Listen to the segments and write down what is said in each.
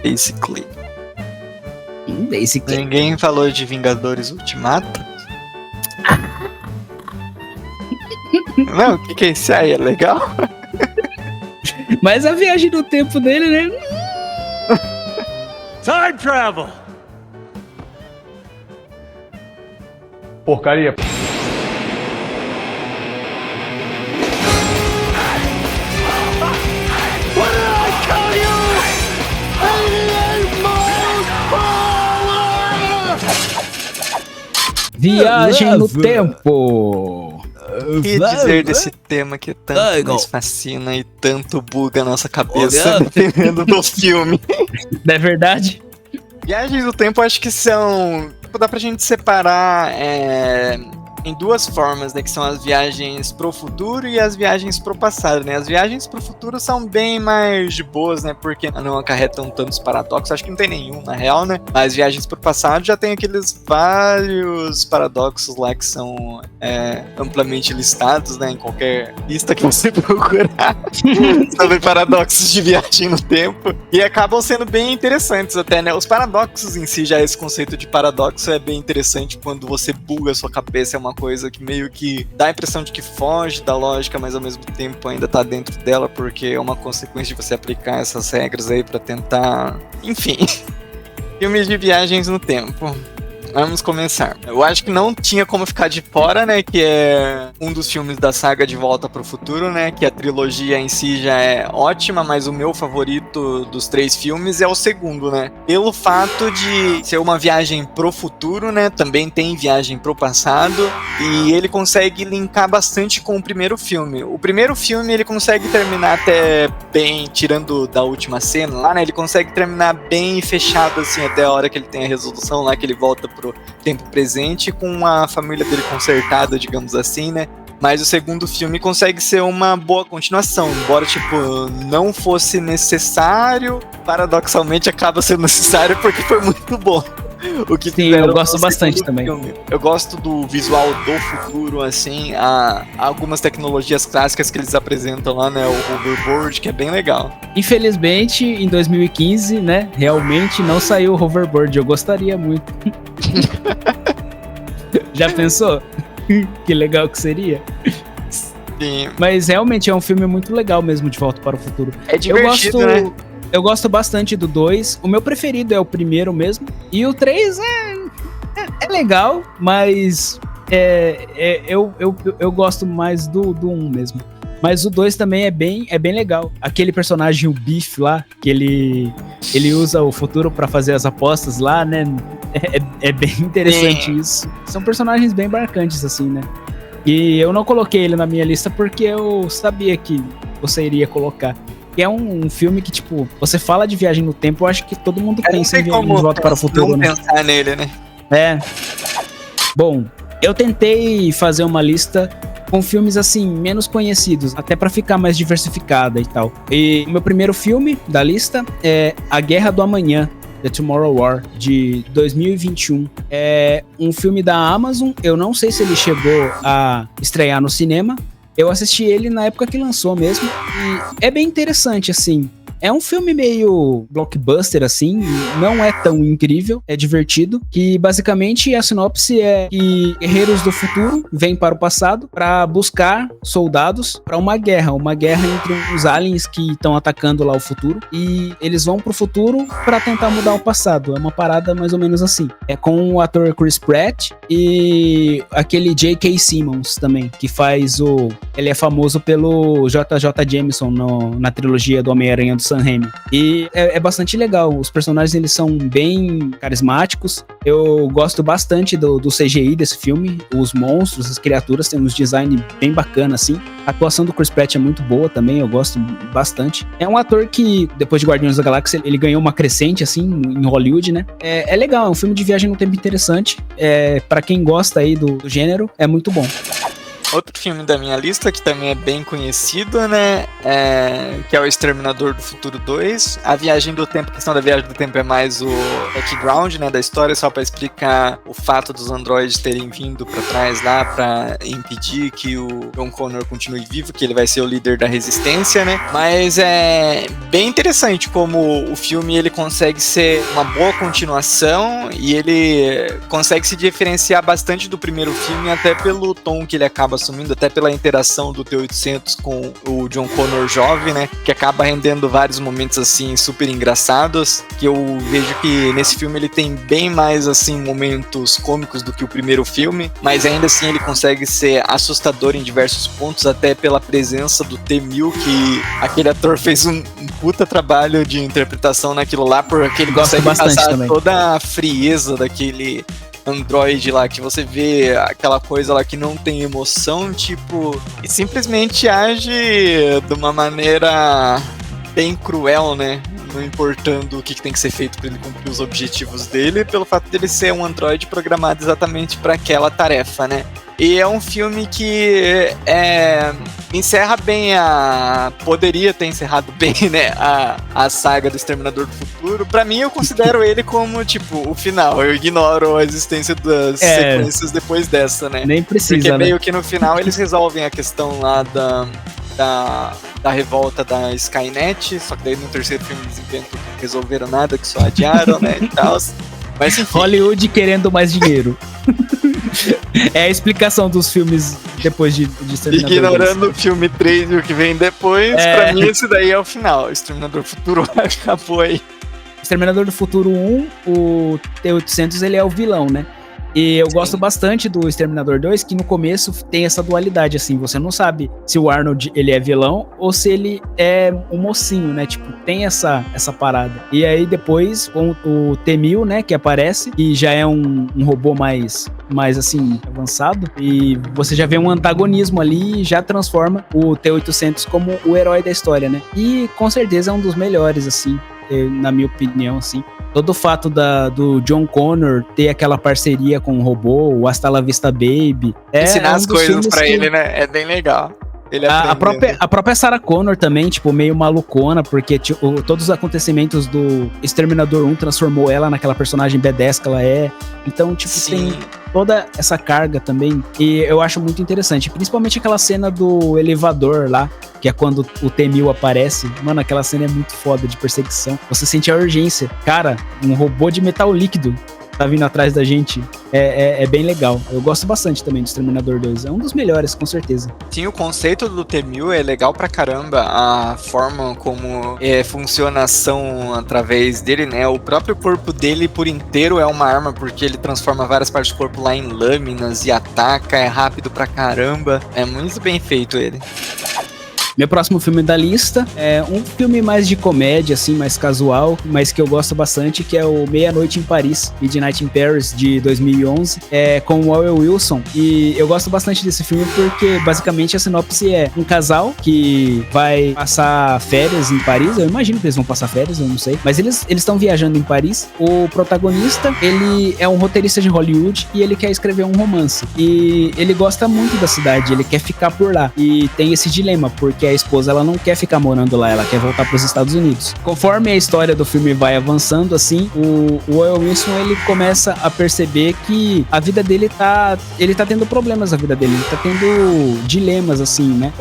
Basically. Basically. Ninguém falou de Vingadores Ultimato? Não, o que é isso aí? É legal? Mas a viagem do tempo dele, né? Time travel! Porcaria. Viagem no tempo. O que dizer desse tema que tanto nos fascina e tanto buga a nossa cabeça dependendo do filme? Não é verdade? Viagens do tempo acho que são... Dá pra gente separar em duas formas, né? Que são as viagens pro futuro e as viagens pro passado, né? As viagens pro futuro são bem mais de boas, né? Porque não acarretam tantos paradoxos. Acho que não tem nenhum, na real, né? As viagens pro passado já tem aqueles vários paradoxos lá que são amplamente listados, né? Em qualquer lista que você procurar sobre paradoxos de viagem no tempo. E acabam sendo bem interessantes até, né? Os paradoxos em si, já esse conceito de paradoxo é bem interessante quando você buga a sua cabeça, é uma coisa que meio que dá a impressão de que foge da lógica, mas ao mesmo tempo ainda tá dentro dela, porque é uma consequência de você aplicar essas regras aí pra tentar... Enfim, filmes de viagens no tempo. Vamos começar. Eu acho que não tinha como ficar de fora, né? Que é um dos filmes da saga De Volta pro Futuro, né? Que a trilogia em si já é ótima, mas o meu favorito dos 3 filmes é o segundo, né? Pelo fato de ser uma viagem pro futuro, né? Também tem viagem pro passado. E ele consegue linkar bastante com o primeiro filme. O primeiro filme ele consegue terminar até bem, tirando da última cena lá, né? Ele consegue terminar bem fechado, assim, até a hora que ele tem a resolução lá, que ele volta pro tempo presente com a família dele consertada, digamos assim, né? Mas o segundo filme consegue ser uma boa continuação, embora, tipo, não fosse necessário, paradoxalmente acaba sendo necessário porque foi muito bom. O que Sim, eu gosto bastante também. Filme. Eu gosto do visual do futuro, assim, algumas tecnologias clássicas que eles apresentam lá, né? O hoverboard, que é bem legal. Infelizmente, em 2015, né? Realmente não saiu o hoverboard. Eu gostaria muito. Já pensou? Que legal que seria. Sim. Mas realmente é um filme muito legal mesmo, De Volta para o Futuro. É divertido, né? Eu gosto bastante do 2. O meu preferido é o primeiro mesmo. E o 3 é legal, mas eu gosto mais do 1 mesmo. Mas o 2 também é bem legal. Aquele personagem, o Biff lá, que ele usa o futuro pra fazer as apostas lá, né? É bem interessante isso. São personagens bem marcantes, assim, né? E eu não coloquei ele na minha lista porque eu sabia que você iria colocar. Que é um filme que, tipo, você fala de viagem no tempo, eu acho que todo mundo pensa em viagem de volta para o futuro, né? Pensar nele, né? Bom, eu tentei fazer uma lista com filmes, assim, menos conhecidos, até pra ficar mais diversificada e tal. E o meu primeiro filme da lista é A Guerra do Amanhã, The Tomorrow War, de 2021. É um filme da Amazon, eu não sei se ele chegou a estrear no cinema. Eu assisti ele na época que lançou mesmo, e é bem interessante, assim. É um filme meio blockbuster, assim, não é tão incrível, é divertido, que basicamente a sinopse é que guerreiros do futuro vêm para o passado para buscar soldados para uma guerra entre os aliens que estão atacando lá o futuro, e eles vão pro futuro para tentar mudar o passado. É uma parada mais ou menos assim. É com o ator Chris Pratt e aquele J.K. Simmons também, que faz ele é famoso pelo J.J. Jameson na trilogia do Homem-Aranha do Sam Raimi. E é bastante legal. Os personagens, eles são bem carismáticos. Eu gosto bastante do CGI desse filme. Os monstros, as criaturas têm uns design bem bacana, assim. A atuação do Chris Pratt é muito boa também, eu gosto bastante. É um ator que, depois de Guardiões da Galáxia, ele ganhou uma crescente, assim, em Hollywood, né? É legal, é um filme de viagem no tempo interessante. Pra quem gosta aí do gênero, é muito bom. Outro filme da minha lista, que também é bem conhecido, né? Que é o Exterminador do Futuro 2. A viagem do tempo, a questão da viagem do tempo é mais o background, né, da história, só pra explicar o fato dos androides terem vindo pra trás lá pra impedir que o John Connor continue vivo, que ele vai ser o líder da resistência, né? Mas é bem interessante como o filme ele consegue ser uma boa continuação e ele consegue se diferenciar bastante do primeiro filme, até pelo tom que ele acaba assumindo, até pela interação do T-800 com o John Connor jovem, né, que acaba rendendo vários momentos assim super engraçados, que eu vejo que nesse filme ele tem bem mais assim momentos cômicos do que o primeiro filme, mas ainda assim ele consegue ser assustador em diversos pontos, até pela presença do T-1000, que aquele ator fez um puta trabalho de interpretação naquilo lá, porque ele consegue passar também toda a frieza daquele android lá, que você vê aquela coisa lá que não tem emoção, tipo, e simplesmente age de uma maneira bem cruel, né? Não importando o que tem que ser feito para ele cumprir os objetivos dele, pelo fato dele ser um android programado exatamente para aquela tarefa, né? E é um filme que encerra bem poderia ter encerrado bem, né, a saga do Exterminador do Futuro. Pra mim, eu considero ele como, tipo, o final. Eu ignoro a existência das sequências depois dessa, né? Nem precisa, porque meio né? que no final eles resolvem a questão lá da revolta da Skynet, só que daí no terceiro filme eles inventam que não resolveram nada, que só adiaram, né, e tal. Mas enfim. Hollywood querendo mais dinheiro. É a explicação dos filmes depois de Exterminador. Ignorando o filme 3 e o que vem depois, pra mim esse daí é o final. Exterminador do Futuro acabou aí. Exterminador do Futuro 1, o T-800 ele é o vilão, né? E eu gosto bastante do Exterminador 2, que no começo tem essa dualidade, assim, você não sabe se o Arnold ele é vilão ou se ele é um mocinho, né, tipo, tem essa parada. E aí depois, com o T-1000, né, que aparece, e já é um robô mais assim, avançado, e você já vê um antagonismo ali e já transforma o T-800 como o herói da história, né. E com certeza é um dos melhores, assim, na minha opinião, assim. Todo o fato do John Connor ter aquela parceria com o robô, o Hasta La Vista Baby. Ensinar as coisas pra ele, né? É bem legal. Ele a própria Sarah Connor também, tipo, meio malucona, porque tipo, todos os acontecimentos do Exterminador 1 transformou ela naquela personagem B10 que ela é. Então, tipo, tem toda essa carga também. E eu acho muito interessante. Principalmente aquela cena do elevador lá, que é quando o T-1000 aparece. Mano, aquela cena é muito foda de perseguição. Você sente a urgência. Cara, um robô de metal líquido tá vindo atrás da gente. É bem legal. Eu gosto bastante também do Exterminador 2. É um dos melhores, com certeza. Sim, o conceito do T-1000 é legal pra caramba. A forma como funciona a ação através dele, né? O próprio corpo dele por inteiro é uma arma, porque ele transforma várias partes do corpo lá em lâminas e ataca. É rápido pra caramba. É muito bem feito ele. Meu próximo filme da lista é um filme mais de comédia, assim, mais casual, mas que eu gosto bastante, que é o Meia-Noite em Paris, Midnight in Paris, de 2011, com o Owen Wilson. E eu gosto bastante desse filme porque, basicamente, a sinopse é um casal que vai passar férias em Paris. Eu imagino que eles vão passar férias, eu não sei. Mas eles estão viajando em Paris. O protagonista, ele é um roteirista de Hollywood e ele quer escrever um romance. E ele gosta muito da cidade, ele quer ficar por lá. E tem esse dilema, porque a esposa ela não quer ficar morando lá, ela quer voltar para os Estados Unidos. Conforme a história do filme vai avançando, assim, o Owen Wilson ele começa a perceber que a vida dele ele tá tendo problemas na vida dele, ele tá tendo dilemas, assim, né?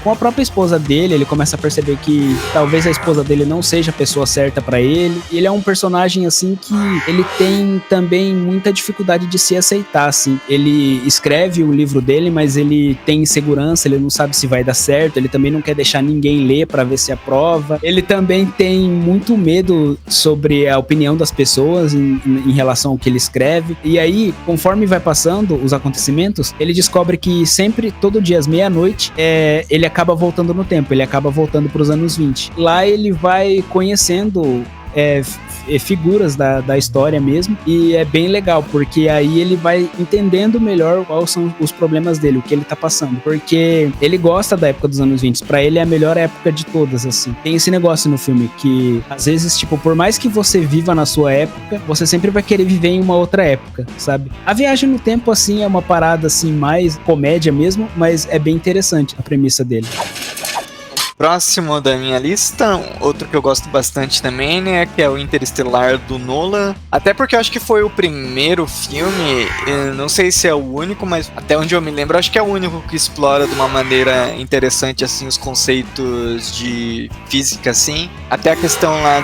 Com a própria esposa dele, ele começa a perceber que talvez a esposa dele não seja a pessoa certa para ele. Ele é um personagem, assim, que ele tem também muita dificuldade de se aceitar, assim. Ele escreve o livro dele, mas ele tem insegurança, ele não sabe se vai dar certo, ele também não quer deixar ninguém ler pra ver se aprova. Ele também tem muito medo sobre a opinião das pessoas em relação ao que ele escreve. E aí, conforme vai passando os acontecimentos, ele descobre que sempre, todo dia às meia-noite, ele acaba voltando no tempo, ele acaba voltando pros anos 20. Lá ele vai conhecendo figuras da história mesmo, e é bem legal, porque aí ele vai entendendo melhor quais são os problemas dele, o que ele tá passando, porque ele gosta da época dos anos 20, pra ele é a melhor época de todas, assim. Tem esse negócio no filme, que às vezes, tipo, por mais que você viva na sua época, você sempre vai querer viver em uma outra época, sabe? A viagem no tempo, assim, é uma parada, assim, mais comédia mesmo, mas é bem interessante a premissa dele. Próximo da minha lista, outro que eu gosto bastante também, né, que é o Interestelar do Nolan. Até porque eu acho que foi o primeiro filme, não sei se é o único, mas até onde eu me lembro, acho que é o único que explora de uma maneira interessante, assim, os conceitos de física, assim. Até a questão lá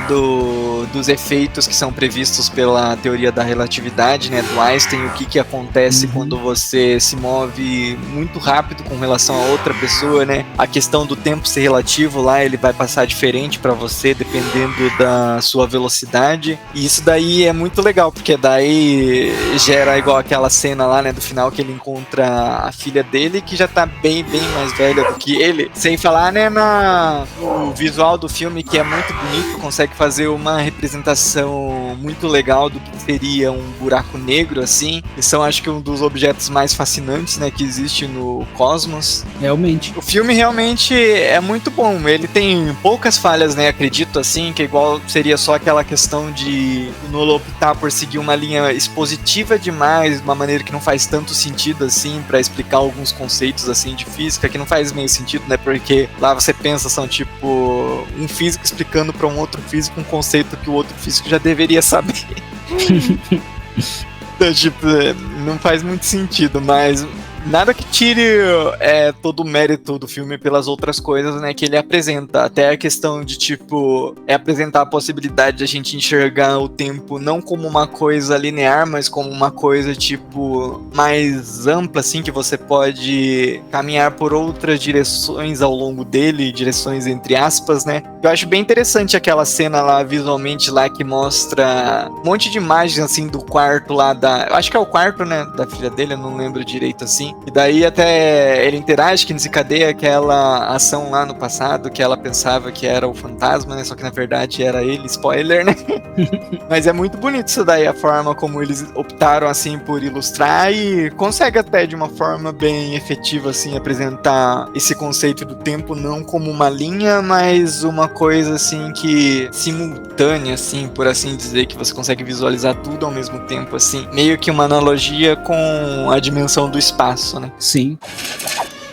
dos efeitos que são previstos pela teoria da relatividade, né, do Einstein, o que acontece quando você se move muito rápido com relação a outra pessoa, né, a questão do tempo ser relativo lá, ele vai passar diferente pra você dependendo da sua velocidade, e isso daí é muito legal, porque daí gera igual aquela cena lá, né, do final, que ele encontra a filha dele, que já tá bem mais velha do que ele, sem falar, né, no visual do filme, que é muito bonito, consegue fazer uma representação muito legal do que seria um buraco negro, assim, que são, acho que, um dos objetos mais fascinantes, né, que existe no cosmos. Realmente. O filme realmente é muito bom, ele tem poucas falhas, né, acredito, assim, que igual seria só aquela questão de o Nolan optar por seguir uma linha expositiva demais, de uma maneira que não faz tanto sentido, assim, pra explicar alguns conceitos, assim, de física, que não faz meio sentido, né, porque lá você pensa, são tipo um físico explicando pra um outro físico um conceito que o outro físico já deveria saber. Então, tipo, não faz muito sentido, mas nada que tire todo o mérito do filme pelas outras coisas, né, que ele apresenta. Até a questão de, tipo, apresentar a possibilidade de a gente enxergar o tempo não como uma coisa linear, mas como uma coisa, tipo, mais ampla, assim, que você pode caminhar por outras direções ao longo dele, direções entre aspas, né. Eu acho bem interessante aquela cena lá, visualmente, lá, que mostra um monte de imagens, assim, do quarto lá eu acho que é o quarto, né, da filha dele, eu não lembro direito, assim. E daí até ele interage, que desencadeia aquela ação lá no passado, que ela pensava que era o fantasma, né? Só que na verdade era ele, spoiler, né? Mas é muito bonito isso daí, a forma como eles optaram, assim, por ilustrar, e consegue até de uma forma bem efetiva, assim, apresentar esse conceito do tempo não como uma linha, mas uma coisa, assim, que simultânea, assim, por assim dizer, que você consegue visualizar tudo ao mesmo tempo, assim. Meio que uma analogia com a dimensão do espaço. Né? Sim.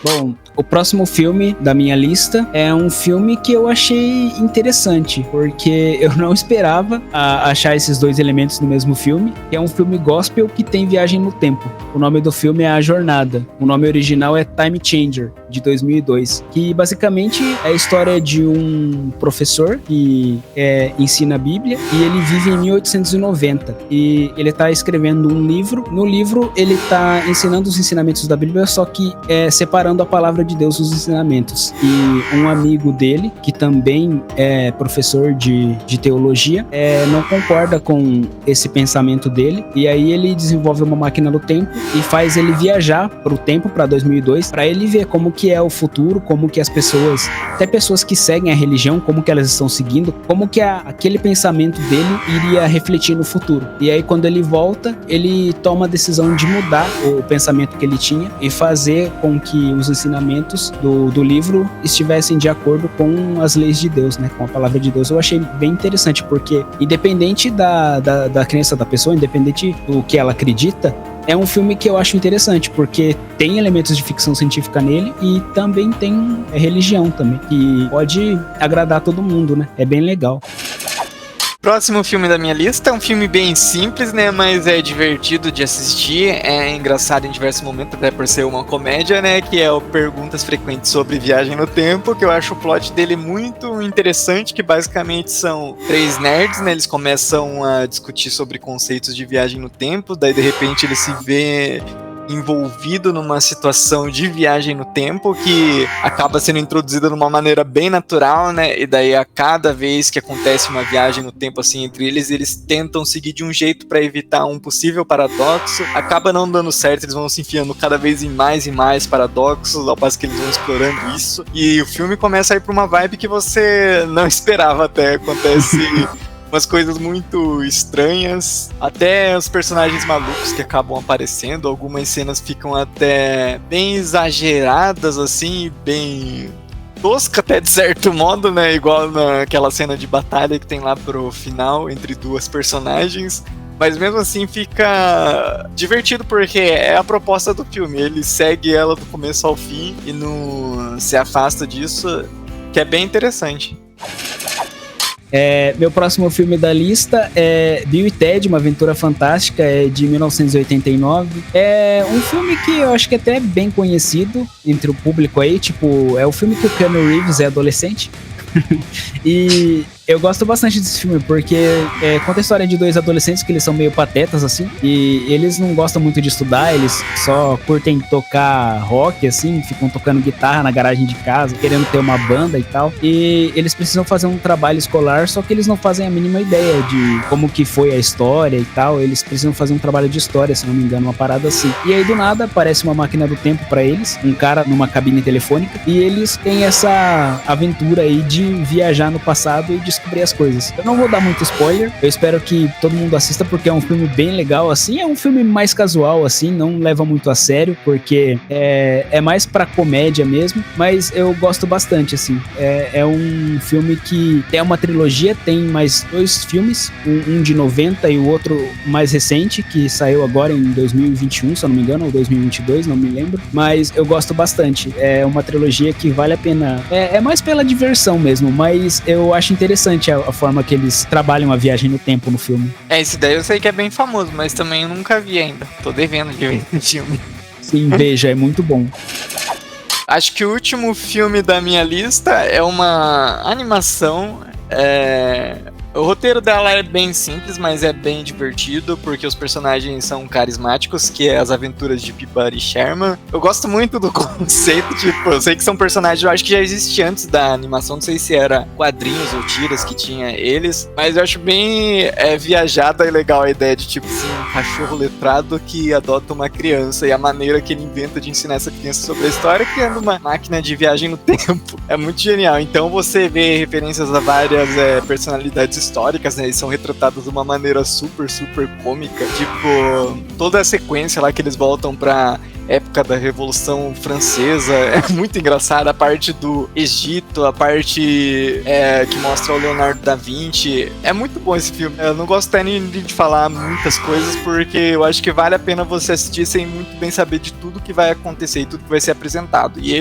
Bom, o próximo filme da minha lista é um filme que eu achei interessante, porque eu não esperava achar esses dois elementos no mesmo filme, que é um filme gospel que tem viagem no tempo. O nome do filme é A Jornada. O nome original é Time Changer, de 2002, que basicamente é a história de um professor que ensina a Bíblia, e ele vive em 1890, e ele está escrevendo um livro. No livro ele está ensinando os ensinamentos da Bíblia, só que separando a palavra de Deus dos ensinamentos. E um amigo dele, que também é professor de teologia, não concorda com esse pensamento dele, e aí ele desenvolve uma máquina do tempo e faz ele viajar para o tempo, para 2002, para ele ver como que é o futuro, como que as pessoas, até pessoas que seguem a religião, como que elas estão seguindo, como que aquele pensamento dele iria refletir no futuro. E aí quando ele volta, ele toma a decisão de mudar o pensamento que ele tinha e fazer com que os ensinamentos do livro estivessem de acordo com as leis de Deus, né, com a palavra de Deus. Eu achei bem interessante, porque independente da crença da pessoa, independente do que ela acredita, é um filme que eu acho interessante, porque tem elementos de ficção científica nele e também tem religião também, que pode agradar todo mundo, né? É bem legal. Próximo filme da minha lista é um filme bem simples, né, mas é divertido de assistir, é engraçado em diversos momentos, até por ser uma comédia, né, que é o Perguntas Frequentes sobre Viagem no Tempo, que eu acho o plot dele muito interessante, que basicamente são 3 nerds, né, eles começam a discutir sobre conceitos de viagem no tempo, daí de repente ele se vê envolvido numa situação de viagem no tempo que acaba sendo introduzida de uma maneira bem natural, né? E daí a cada vez que acontece uma viagem no tempo assim entre eles tentam seguir de um jeito para evitar um possível paradoxo. Acaba não dando certo, eles vão se enfiando cada vez em mais paradoxos, ao passo que eles vão explorando isso. E o filme começa a ir pra uma vibe que você não esperava até. Acontece umas coisas muito estranhas, até os personagens malucos que acabam aparecendo, algumas cenas ficam até bem exageradas, assim, bem tosca até de certo modo, né, igual naquela cena de batalha que tem lá pro final, entre duas personagens. Mas mesmo assim fica divertido, porque é a proposta do filme. Ele segue ela do começo ao fim e não se afasta disso, que é bem interessante. Meu próximo filme da lista é Bill e Ted, Uma Aventura Fantástica, de 1989. É um filme que eu acho que até é bem conhecido entre o público aí. Tipo, é o filme que o Keanu Reeves é adolescente. E eu gosto bastante desse filme porque conta a história de dois adolescentes que eles são meio patetas, assim, e eles não gostam muito de estudar, eles só curtem tocar rock, assim, ficam tocando guitarra na garagem de casa, querendo ter uma banda e tal, e eles precisam fazer um trabalho escolar, só que eles não fazem a mínima ideia de como que foi a história e tal, eles precisam fazer um trabalho de história, se não me engano, uma parada assim. E aí do nada aparece uma máquina do tempo pra eles, um cara numa cabine telefônica, e eles têm essa aventura aí de viajar no passado e descobrir as coisas. Eu não vou dar muito spoiler, eu espero que todo mundo assista porque é um filme bem legal, assim, é um filme mais casual, assim, não leva muito a sério, porque é mais pra comédia mesmo, mas eu gosto bastante, assim. É um filme que tem uma trilogia, tem mais 2 filmes, um de 90 e o outro mais recente, que saiu agora em 2021, se eu não me engano, ou 2022, não me lembro, mas eu gosto bastante. É uma trilogia que vale a pena, é mais pela diversão mesmo, mas eu acho interessante a forma que eles trabalham a viagem no tempo no filme. Esse daí eu sei que é bem famoso, mas também eu nunca vi ainda. Tô devendo de ver esse filme. Sim, veja, é muito bom. Acho que o último filme da minha lista é uma animação. O roteiro dela é bem simples, mas é bem divertido, porque os personagens são carismáticos, que é As Aventuras de Peabody Sherman. Eu gosto muito do conceito, tipo, eu sei que são personagens, eu acho que já existia antes da animação, não sei se era quadrinhos ou tiras que tinha eles, mas eu acho bem viajada e legal a ideia de, tipo, assim, um cachorro letrado que adota uma criança, e a maneira que ele inventa de ensinar essa criança sobre a história, criando uma máquina de viagem no tempo. É muito genial. Então você vê referências a várias personalidades históricas, né? Eles são retratados de uma maneira super, super cômica. Tipo, toda a sequência lá que eles voltam pra época da Revolução Francesa é muito engraçada. A parte do Egito, a parte que mostra o Leonardo da Vinci. É muito bom esse filme. Eu não gosto até de falar muitas coisas, porque eu acho que vale a pena você assistir sem muito bem saber de tudo que vai acontecer e tudo que vai ser apresentado. E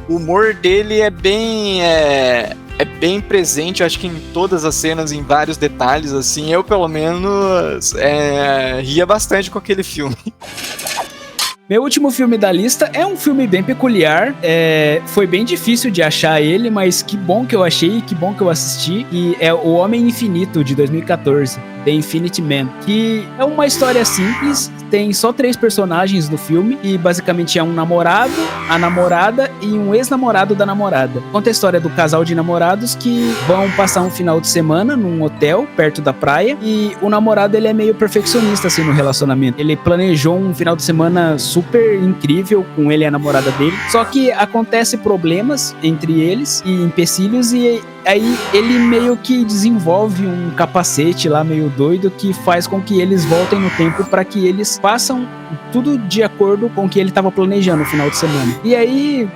o humor dele é bem presente, eu acho que em todas as cenas, em vários detalhes, assim. Eu, pelo menos, ria bastante com aquele filme. Meu último filme da lista é um filme bem peculiar, foi bem difícil de achar ele, mas que bom que eu achei, que bom que eu assisti, e é O Homem Infinito, de 2014, The Infinite Man, que é uma história simples, tem só 3 personagens no filme, e basicamente é um namorado, a namorada e um ex-namorado da namorada. Conta a história do casal de namorados que vão passar um final de semana num hotel, perto da praia, e o namorado, ele é meio perfeccionista, assim, no relacionamento. Ele planejou um final de semana super incrível com ele e a namorada dele, só que acontece problemas entre eles e empecilhos, e aí ele meio que desenvolve um capacete lá meio doido que faz com que eles voltem no tempo para que eles façam tudo de acordo com o que ele estava planejando no final de semana. E aí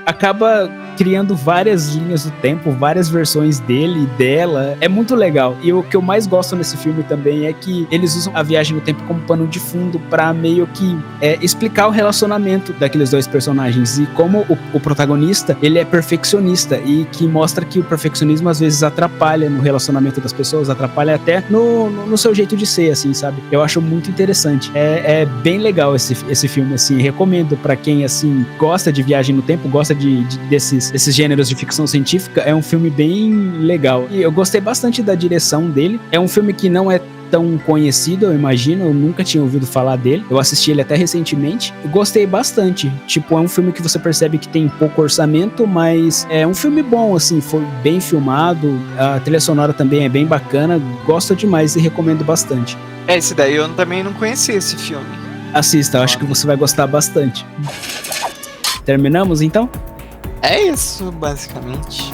acaba criando várias linhas do tempo, várias versões dele e dela. É muito legal. E o que eu mais gosto nesse filme também é que eles usam a viagem no tempo como pano de fundo para meio que explicar o relacionamento daqueles 2 personagens. E como o protagonista, ele é perfeccionista, e que mostra que o perfeccionismo às vezes atrapalha no relacionamento das pessoas, atrapalha até no seu jeito de ser, assim, sabe? Eu acho muito interessante. É bem legal esse filme, assim. Recomendo para quem, assim, gosta de viagem no tempo, gosta desses gêneros de ficção científica. É um filme bem legal. E eu gostei bastante da direção dele. É um filme que não é tão conhecido, eu imagino, eu nunca tinha ouvido falar dele. Eu assisti ele até recentemente. Eu gostei bastante. Tipo, é um filme que você percebe que tem pouco orçamento, mas é um filme bom, assim, foi bem filmado. A trilha sonora também é bem bacana. Gosto demais e recomendo bastante. Esse daí eu também não conhecia esse filme. Assista, eu acho que você vai gostar bastante. Terminamos, então? É isso, basicamente.